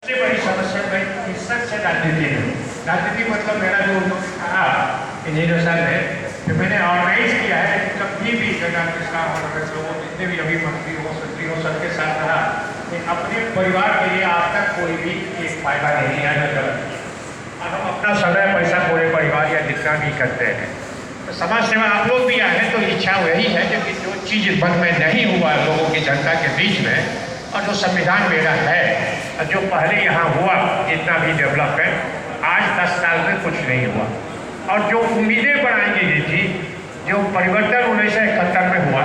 सबसे बड़ी समस्या भाई हिस्सा से राजनीति है। राजनीति मतलब मेरा जो उन्होंने कहा इंजीनियर साहब है कि मैंने ऑर्गेनाइज किया है कभी भी जगह के साथ और लोगों जितने भी अभी मंत्री हो सबके साथ रहा कि अपने परिवार के लिए आज तक कोई भी एक फायदा नहीं है न गलत। और हम अपना समय पैसा पूरे परिवार या जितना भी करते हैं तो समाज सेवा आप लोग भी आए हैं तो इच्छा वही है कि जो चीज़ मन में नहीं हुआ लोगों की जनता के बीच में और जो संविधान मेरा है और जो पहले यहाँ हुआ जितना भी डेवलपमेंट आज 10 साल में कुछ नहीं हुआ और जो उम्मीदें बनाई गई थी जो परिवर्तन 1971 में हुआ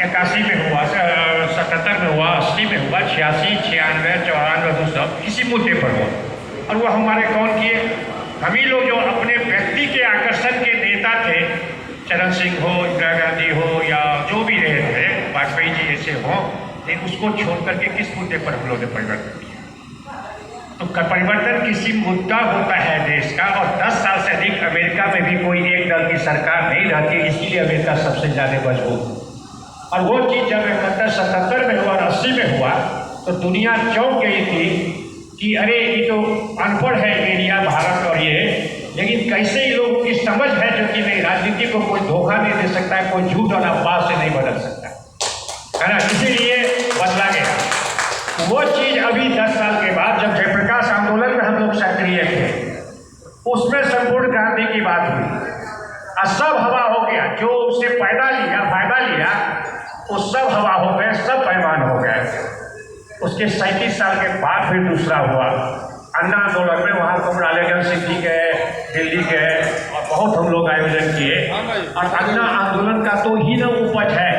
81 में हुआ 77 में हुआ 80 में हुआ 86 96 94 200 इसी मुद्दे पर हुआ और वो हमारे कौन किए हम ही लोग जो अपने व्यक्ति के आकर्षण के नेता थे चरण सिंह हो इंदिरा गांधी हो या जो भी रहे थे वाजपेयी जी जैसे हों लेकिन उसको छोड़ करके किस मुद्दे पर हम लोगों ने परिवर्तन किया। तो परिवर्तन किसी मुद्दा होता है देश का और 10 साल से अधिक अमेरिका में भी कोई एक दल की सरकार नहीं रहती इसीलिए अमेरिका सबसे ज़्यादा मजबूत और वो चीज़ जब 71-77 में हुआ और 80 में हुआ तो दुनिया चौंक गई थी कि अरे ये तो अनपढ़ है एरिया भारत और ये लेकिन कैसे ही लोगों की समझ है जो कि नहीं राजनीति को कोई धोखा नहीं दे सकता है कोई झूठ और अफवाह से नहीं बदल सकता है ना इसीलिए बदला गया। वो चीज़ अभी 10 साल के बाद जब जयप्रकाश आंदोलन में हम लोग सक्रिय थे उसमें संपूर्ण क्रांति की बात हुई और सब हवा हो गया जो उससे फायदा लिया वो सब हवा हो गए सब पैमान हो गए। उसके 37 साल के बाद फिर दूसरा हुआ अन्ना आंदोलन में वहाँ कुमरालेगंज सिंह जी गए दिल्ली गए और बहुत हम लोग आयोजन किए और अन्ना आंदोलन का तो ही ना उपज है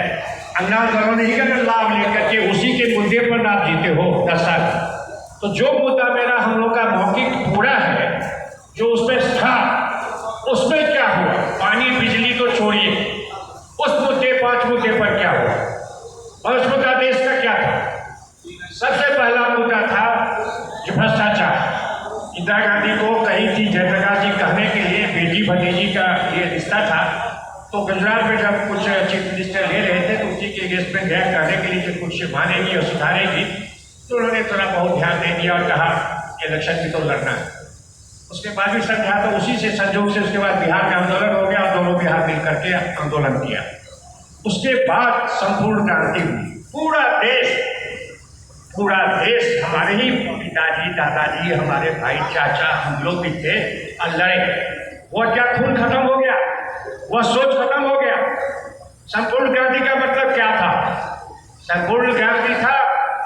अन्ना आंदोलन ही का लाभ लेकर के उसी के मुद्दे पर आप जीते हो 10 साल तो जो मुद्दा मेरा हम लोग का मौखिक पूरा है जो उसमें था उसमें क्या हुआ पानी बिजली तो छोड़िए उस मुद्दे 5 मुद्दे पर क्या हुआ और उस मुद्दा देश का क्या था। सबसे पहला मुद्दा था जो भ्रष्टाचार इंदिरा गांधी को कही थी जयप्रकाश जी कहने के लिए बेटी भतीजी का ये रिश्ता था तो गुजरात में जब कुछ चीफ मिनिस्टर ले रहे थे तो उसी के अगेंस्ट गैर कहने के लिए जो कुछ मानेगी और सुधारेगी तो उन्होंने थोड़ा बहुत ध्यान दे दिया और कहा इलेक्शन भी तो लड़ना है। उसके बाद भी समझा तो उसी से संजोग से उसके बाद बिहार में आंदोलन हो गया और दोनों बिहार मिल करके आंदोलन किया। उसके बाद संपूर्ण क्रांति हुई पूरा देश हमारे ही पिताजी दादाजी हमारे भाई चाचा हम लोग भी थे और लड़े वो क्या खून खत्म हो गया वह सोच खत्म हो गया। संपूर्ण क्रांति का मतलब क्या था संपूर्ण क्रांति था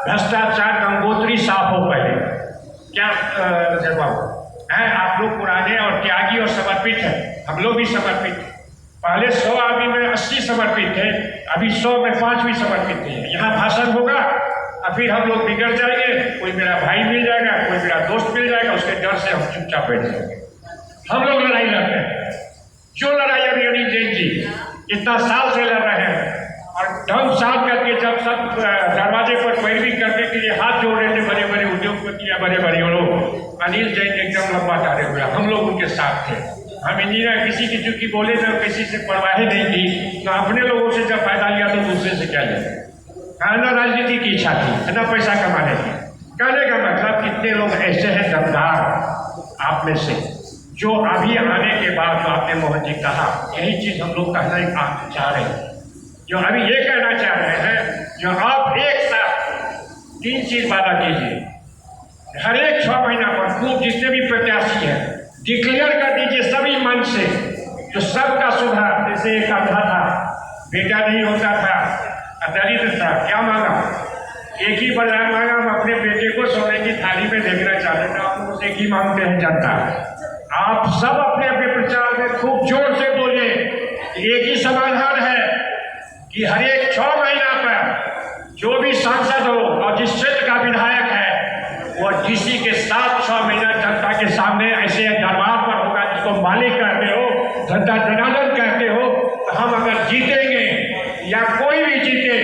भ्रष्टाचार गंगोत्री साफ हो पहले क्या जवाब है आप लोग पुराने और त्यागी और समर्पित हैं हम लोग भी समर्पित थे पहले 100 आदमी में 80 समर्पित थे अभी 100 में 5 भी समर्पित थे। यहाँ भाषण होगा और फिर हम लोग बिगड़ जाएंगे कोई मेरा भाई मिल जाएगा कोई मेरा दोस्त मिल जाएगा उसके डर से हम चुपचाप बैठ जाएंगे। हम लोग लड़ाई लड़ते हैं जो लड़ाई अभी अनिल जैन जी इतना साल से लड़ रहे हैं और ढंग साफ करके जब सब दरवाजे पर पैरवी करने के लिए हाथ जोड़ रहे थे बड़े बड़े उद्योगपति या बड़े बड़े लोग अनिल जैन एकदम लंबा टारे हुए हम लोग उनके साथ थे। हम इंजीनियर किसी की चूंकि बोले तो किसी से परवाह नहीं थी तो अपने लोगों से जब फायदा लिया तो दूसरे से क्या लिया ना राजनीति की इच्छा थी ना पैसा कमाने की। कहने का मतलब कितने लोग ऐसे हैं दमदार आप में से जो अभी आने के बाद जो आपने मोहन जी कहा यही चीज़ हम लोग कहना चाह रहे हैं जो अभी ये कहना चाह रहे हैं जो आप एक साथ 3 चीज़ वादा कीजिए हर एक 6 महीना पर खूब जितने भी प्रत्याशी हैं डिक्लेयर कर दीजिए सभी मंच से जो सबका सुधार जैसे एक अंधा था बेटा नहीं होता था दलित था क्या मांगा एक ही बाजार मांगा हम अपने बेटे को सोने की थाली में देखना चाहते थे आप लोग एक ही मांगते हैं जनता। आप सब अपने अपने प्रचार में खूब जोर से बोले एक ही समाधान है कि हर एक 6 महीना पर जो भी सांसद हो और जिस क्षेत्र का विधायक है वो डीसी के साथ 6 महीना जनता के सामने ऐसे दरबार पर होगा जिसको मालिक कहते हो धंधा जनार्दन कहते हो तो हम अगर जीतेंगे या कोई भी जीते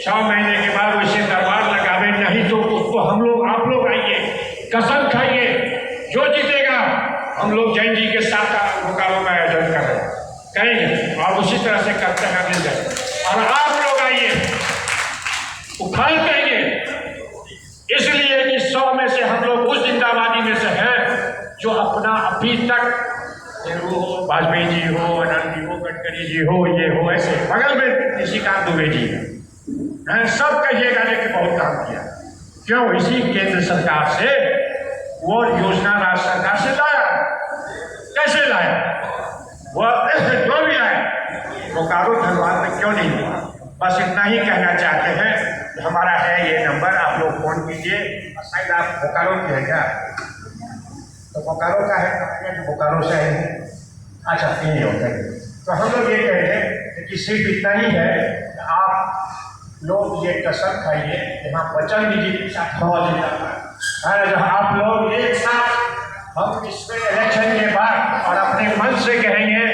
6 महीने के बाद वैसे दरबार लगावे नहीं तो उसको हम लोग आप लोग आइए कसम खाइए जो जीतेगा हम लोग जैन जी के साथ मुकाबला में आयोजन करेंगे और उसी तरह से करते हैं मिल जाए और आप लोग आइए उखाड़ कहेंगे इसलिए कि 100 में से हम चीज तक, नेहरू हो, वाजपेयी जी हो, अटल जी हो, गडकरी जी हो, ये हो, ऐसे बगल में निशिकांत दुबे जी हैं, सब कहिएगा लेकिन बहुत काम किया। क्यों? इसी केंद्र सरकार से वो योजना राज्य सरकार से लाया। कैसे लाया? वो जो भी लाया बोकारो धनबाद में क्यों नहीं हुआ? बस इतना ही कहना चाहते हैं। हमारा है ये नंबर, आप लोग फोन कीजिए। शायद आप बोकारो की है क्या? तो बोकारो का है, बोकारो से है। अच्छा, यही होता है। तो हम लोग ये कह रहे हैं कि सिर्फ इतना ही है, आप लोग ये कसम खाइए, यहाँ वचन दीजिए कि साथ आप लोग एक साथ हम इसमें इलेक्शन के बाद और अपने मन से कहेंगे,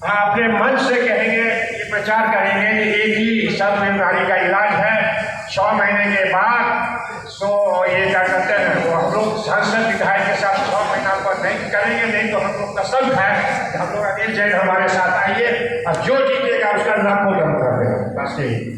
अपने मन से कहेंगे, ये प्रचार करेंगे कि एक ही सब बीमारी का इलाज है। 6 महीने के बाद तो ये क्या करते हैं, वो हम लोग सांसद विधायक के साथ 6 महीना पर नहीं करेंगे, नहीं तो हम लोग कसम खाए हम लोग अनिल जैन हमारे साथ आइए और जो जीतेगा उसका नाम को दम कर देगा। बस यही।